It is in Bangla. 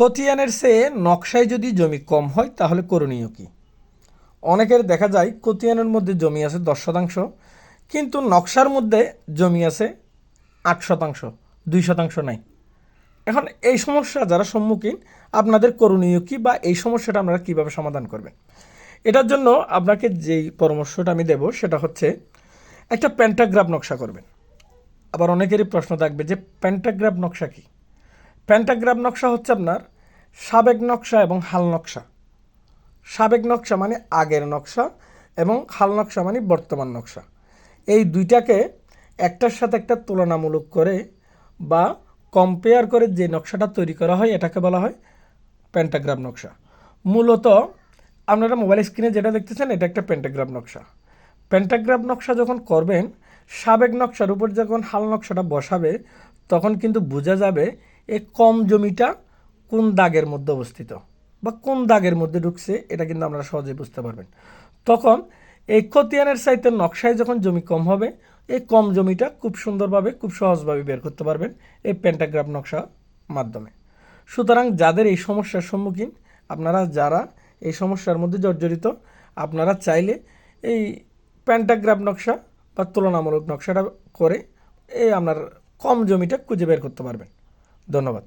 খতিয়ানের চেয়ে নকশায় যদি জমি কম হয় তাহলে করণীয় কি? অনেকের দেখা যায় খতিয়ানের মধ্যে জমি আছে 10%, কিন্তু নকশার মধ্যে জমি আছে 8%, 2% নাই। এখন এই সমস্যা যারা সম্মুখীন, আপনাদের করণীয় কি বা এই সমস্যাটা আপনারা কীভাবে সমাধান করবেন? এটার জন্য আপনাকে যেই পরামর্শটা আমি দেব সেটা হচ্ছে একটা প্যান্টাগ্রাফ নকশা করবেন। আবার অনেকেরই প্রশ্ন থাকবে যে প্যান্টাগ্রাফ নকশা কি? প্যান্টাগ্রাফ নকশা হচ্ছে আপনার সাবেক নকশা এবং হাল নকশা। সাবেক নকশা মানে আগের নকশা এবং হাল নকশা মানে বর্তমান নকশা। এই দুইটাকে একটার সাথে একটা তুলনামূলক করে বা কম্পেয়ার করে যে নকশাটা তৈরি করা হয় এটাকে বলা হয় প্যান্টাগ্রাফ নকশা। মূলত আপনারা মোবাইল স্ক্রিনে যেটা দেখতেছেন এটা একটা প্যান্টাগ্রাফ নকশা। প্যান্টাগ্রাফ নকশা যখন করবেন, সাবেক নকশার উপর যখন হাল নকশাটা বসাবে তখন কিন্তু বোঝা যাবে এই কম জমিটা কোন দাগের মধ্যে অবস্থিত বা কোন দাগের মধ্যে ঢুকছে, এটা কিন্তু আপনারা সহজেই বুঝতে পারবেন। তখন এই খতিয়ানের চাইতে নকশায় যখন জমি কম হবে, এই কম জমিটা খুব সুন্দরভাবে খুব সহজভাবে বের করতে পারবেন এই প্যান্টাগ্রাফ নকশার মাধ্যমে। সুতরাং যাদের এই সমস্যার সম্মুখীন, আপনারা যারা এই সমস্যার মধ্যে জর্জরিত, আপনারা চাইলে এই প্যান্টাগ্রাফ নকশা বা তুলনামূলক নকশাটা করে এই আপনার কম জমিটা খুঁজে বের করতে পারবেন। ধন্যবাদ।